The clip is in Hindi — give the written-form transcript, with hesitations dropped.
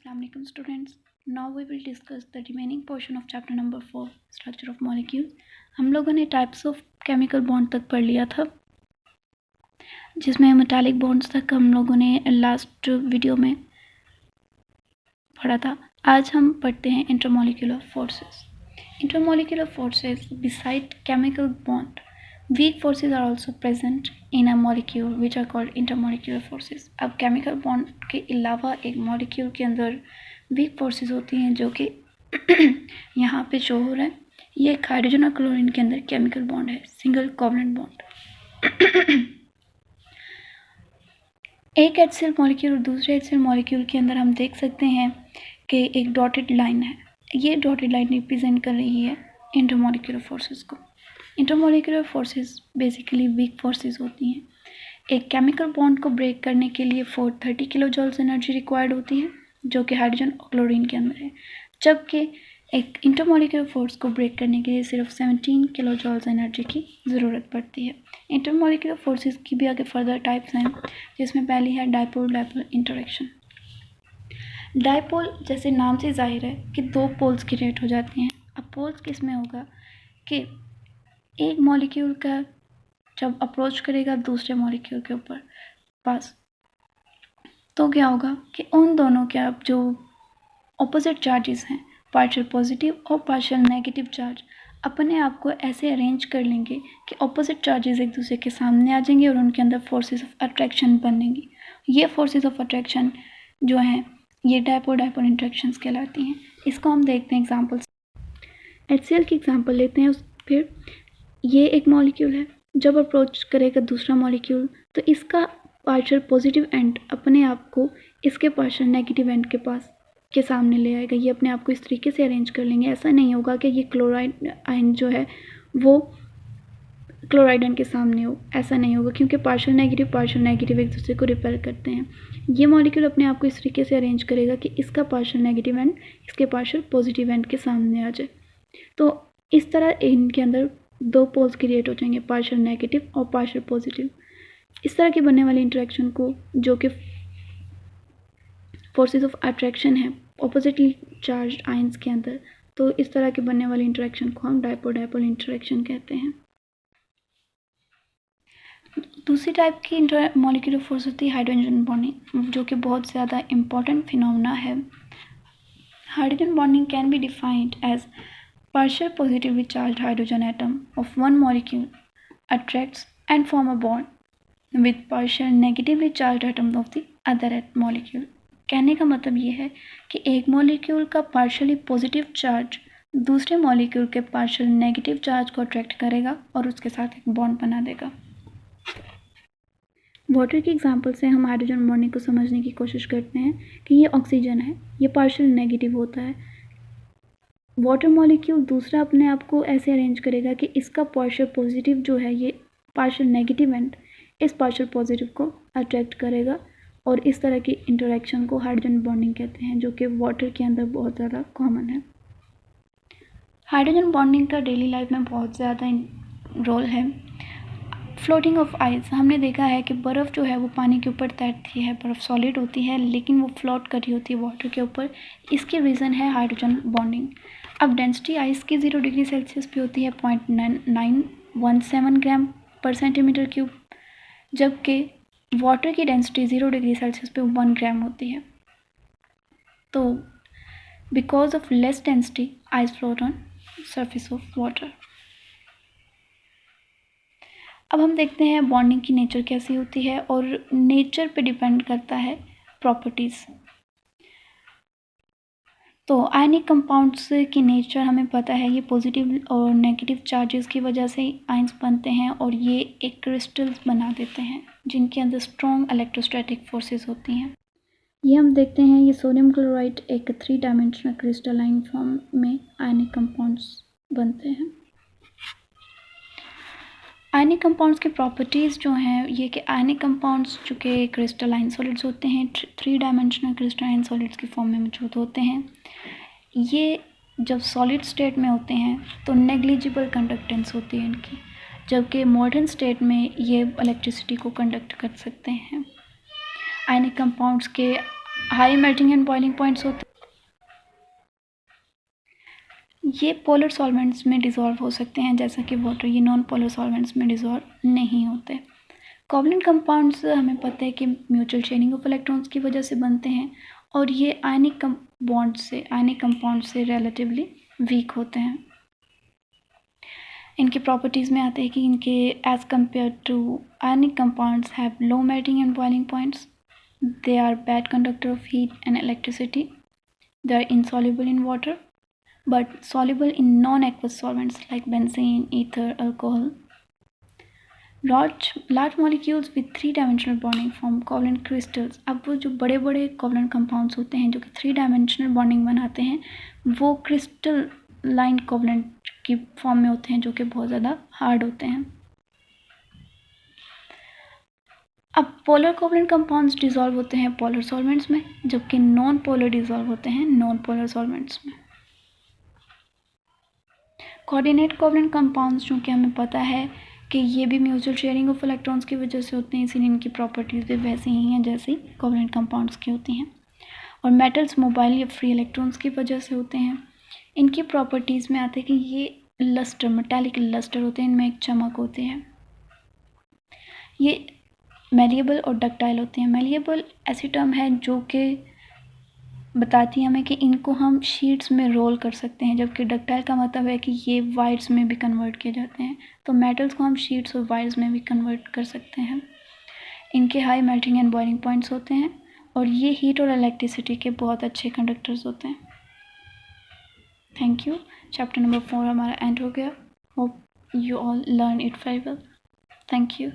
Assalamualaikum students. Now we will discuss the remaining portion of chapter number 4 structure of molecules. हम लोगों ने टाइप्स ऑफ केमिकल बॉन्ड तक पढ़ लिया था, जिसमें मेटालिक बॉन्ड्स तक हम लोगों ने लास्ट वीडियो में पढ़ा था. आज हम पढ़ते हैं intermolecular forces. Intermolecular forces beside chemical bond, weak forces are also present in a molecule which are called intermolecular forces. अब केमिकल बॉन्ड के अलावा एक मॉलिक्यूल के अंदर वीक फोर्सेस होती हैं जो कि यहाँ पे शो हो रहा है. ये एक हाइड्रोजन और क्लोरीन के अंदर केमिकल बॉन्ड है, सिंगल कोवलेंट बॉन्ड. एक HCl मॉलिक्यूल और दूसरे HCl मॉलिक्यूल के अंदर हम देख सकते हैं कि एक डॉटेड लाइन है. ये डॉटेड लाइन रिप्रेजेंट कर रही है इंटरमोलिकुलर फोर्सेस को. Intermolecular forces basically weak forces होती हैं. एक केमिकल बॉन्ड को ब्रेक करने के लिए 430 किलो जॉल्स एनर्जी रिक्वायर्ड होती है, जो कि हाइड्रोजन और क्लोरीन के अंदर है, जबकि एक इंटरमोलिकुलर फोर्स को ब्रेक करने के लिए सिर्फ 17 किलो जॉल्स एनर्जी की ज़रूरत पड़ती है. इंटरमोलिकुलर फोर्सेस की भी आगे फर्दर टाइप्स हैं, जिसमें पहली है डायपोल डायपोल इंटरेक्शन. डायपोल जैसे नाम से जाहिर है कि दो पोल्स क्रिएट हो जाती हैं. अब पोल्स किस में होगा कि एक मॉलिक्यूल का जब अप्रोच करेगा दूसरे मॉलिक्यूल के ऊपर पास, तो क्या होगा कि उन दोनों के अब जो ऑपोजिट चार्जेस हैं, पार्शियल पॉजिटिव और पार्शियल नेगेटिव चार्ज, अपने आप को ऐसे अरेंज कर लेंगे कि ऑपोजिट चार्जेस एक दूसरे के सामने आ जाएंगे और उनके अंदर फोर्सेस ऑफ अट्रैक्शन बनेंगी. ये फोर्सेस ऑफ अट्रैक्शन जो हैं ये डायपोल डायपोल इंटरेक्शंस कहलाती हैं. इसको हम देखते हैं एग्जाम्पल्स. HCl की एग्जाम्पल लेते हैं. फिर ये एक मॉलिक्यूल है, जब अप्रोच करेगा दूसरा मॉलिक्यूल तो इसका पार्शियल पॉजिटिव एंड अपने आप को इसके पार्शियल नेगेटिव एंड के पास के सामने ले आएगा. ये अपने आप को इस तरीके से अरेंज कर लेंगे. ऐसा नहीं होगा कि ये क्लोराइड आयन जो है वो क्लोराइड आयन के सामने हो, ऐसा नहीं होगा, क्योंकि पार्शियल नेगेटिव एक दूसरे को रिपेल करते हैं. ये मॉलिक्यूल अपने आप को इस तरीके से अरेंज करेगा कि इसका पार्शियल नेगेटिव एंड इसके पार्शियल पॉजिटिव एंड के सामने आ जाए. तो इस तरह इनके अंदर दो पोल्स क्रिएट हो जाएंगे, पार्शियल नेगेटिव और पार्शियल पॉजिटिव. इस तरह की बनने वाली इंटरेक्शन को, जो कि फोर्सेस ऑफ अट्रैक्शन है ऑपोजिटली चार्ज आयंस के अंदर, तो इस तरह के बनने वाली इंटरेक्शन को हम डायपोल डायपोल इंटरेक्शन कहते हैं. दूसरी टाइप की इंटरमोलिकुलर फोर्स होती है हाइड्रोजन बॉन्डिंग, जो कि बहुत ज़्यादा इम्पॉर्टेंट फिनोमेना है. Hydrogen bonding can be defined as partial positively charged hydrogen atom of one molecule attracts and form a bond with partial negatively charged atom of the other molecule. कहने का मतलब ये है कि एक मॉलिक्यूल का पार्शियली पॉजिटिव चार्ज दूसरे मॉलिक्यूल के पार्शियल नेगेटिव चार्ज को अट्रैक्ट करेगा और उसके साथ एक बॉन्ड बना देगा. वाटर की एग्जांपल से हम हाइड्रोजन बॉन्डिंग को समझने की कोशिश करते हैं कि ये ऑक्सीजन है, ये पार्शियल नेगेटिव होता है. वाटर मॉलिक्यूल दूसरा अपने आप को ऐसे अरेंज करेगा कि इसका पार्शियल पॉजिटिव जो है ये पार्शियल नेगेटिव एंड इस पार्शियल पॉजिटिव को अट्रैक्ट करेगा, और इस तरह की इंटरेक्शन को हाइड्रोजन बॉन्डिंग कहते हैं, जो कि वाटर के अंदर बहुत ज़्यादा कॉमन है. हाइड्रोजन बॉन्डिंग का डेली लाइफ में बहुत ज़्यादा रोल है. फ्लोटिंग ऑफ आइस, हमने देखा है कि बर्फ़ जो है वो पानी के ऊपर तैरती है. बर्फ़ सॉलिड होती है लेकिन वो फ्लोट कर रही होती है वाटर के ऊपर. इसकी रीज़न है हाइड्रोजन बॉन्डिंग. अब डेंसिटी आइस की 0 डिग्री सेल्सियस पे होती है 0.917 ग्राम पर सेंटीमीटर क्यूब, जबकि वाटर की डेंसिटी 0 डिग्री सेल्सियस पे 1 ग्राम होती है. तो because of less density ice float on surface of water. अब हम देखते हैं बॉन्डिंग की नेचर कैसी होती है, और नेचर पे डिपेंड करता है प्रॉपर्टीज़. तो आयनिक कंपाउंड्स की नेचर हमें पता है, ये पॉजिटिव और नेगेटिव चार्जेस की वजह से आयंस बनते हैं और ये एक क्रिस्टल्स बना देते हैं जिनके अंदर स्ट्रॉन्ग इलेक्ट्रोस्टैटिक फोर्सेस होती हैं. ये हम देखते हैं, ये सोडियम क्लोराइड एक 3 डायमेंशनल क्रिस्टलाइन फॉर्म में आयनिक कंपाउंड्स बनते हैं. आयनिक कंपाउंड्स की प्रॉपर्टीज़ जो हैं ये कि आयनिक कंपाउंड्स चूँकि क्रिस्टलाइन सॉलिड्स होते हैं, 3 डायमेंशनल क्रिस्टलाइन सॉलिड्स की फॉर्म में मौजूद होते हैं. ये जब सॉलिड स्टेट में होते हैं तो नेग्लिजिबल कंडक्टेंस होती है इनकी, जबकि मॉडर्न स्टेट में ये इलेक्ट्रिसिटी को कंडक्ट कर सकते हैं. आयनिक कंपाउंड्स के high melting and boiling points होते हैं, ये पोलर सॉल्वेंट्स में डिज़ोल्व हो सकते हैं जैसा कि वाटर, ये नॉन पोलर सॉल्वेंट्स में डिज़ोल्व नहीं होते। कोवलेंट कंपाउंड्स हमें पता है कि म्यूचुअल शेयरिंग ऑफ इलेक्ट्रॉन्स की वजह से बनते हैं और ये आयनिक कंपाउंड से रिलेटिवली वीक होते हैं। इनकी प्रॉपर्टीज़ में आते हैं कि इनके as compare to ionic compounds have low melting and boiling points, they are bad conductor of heat and electricity, they are insoluble in water but soluble in non-aqueous solvents like benzene, ether, alcohol. Large molecules with three-dimensional bonding form covalent crystals. अब वो जो बड़े बड़े covalent compounds होते हैं जो कि थ्री डायमेंशनल बॉन्डिंग बनाते हैं वो क्रिस्टल लाइन कोवलेंट की फॉर्म में होते हैं जो कि बहुत ज़्यादा हार्ड होते हैं। अब पोलर कोवलेंट कंपाउंड्स डिसॉल्व होते हैं पोलर सॉल्वेंट्स में, जबकि नॉन पोलर डिसॉल्व होते हैं नॉन पोलर सॉल्वेंट्स में। कोऑर्डिनेट कोवलेंट कंपाउंड्स चूँकि हमें पता है कि ये भी म्यूचुअल शेयरिंग ऑफ इलेक्ट्रॉन्स की वजह से होते हैं, इसीलिए इनकी प्रॉपर्टीज़ भी वैसी ही हैं जैसी कोवलेंट कंपाउंड्स की होती हैं। और मेटल्स मोबाइल या फ्री इलेक्ट्रॉन्स की वजह से होते हैं। इनकी प्रॉपर्टीज़ में आते हैं कि ये लस्टर, मेटालिक लस्टर होते हैं, इनमें एक चमक होती है। ये मेलिएबल और डक्टाइल होते हैं। मेलिएबल ऐसी टर्म है जो कि बताती है हमें कि इनको हम शीट्स में रोल कर सकते हैं, जबकि डक्टाइल का मतलब है कि ये वायर्स में भी कन्वर्ट किए जाते हैं। तो मेटल्स को हम शीट्स और वायर्स में भी कन्वर्ट कर सकते हैं। इनके high melting and boiling points होते हैं और ये हीट और इलेक्ट्रिसिटी के बहुत अच्छे कंडक्टर्स होते हैं। Thank you. चैप्टर नंबर 4 हमारा एंड हो गया। Hope you all learn it very well. Thank you.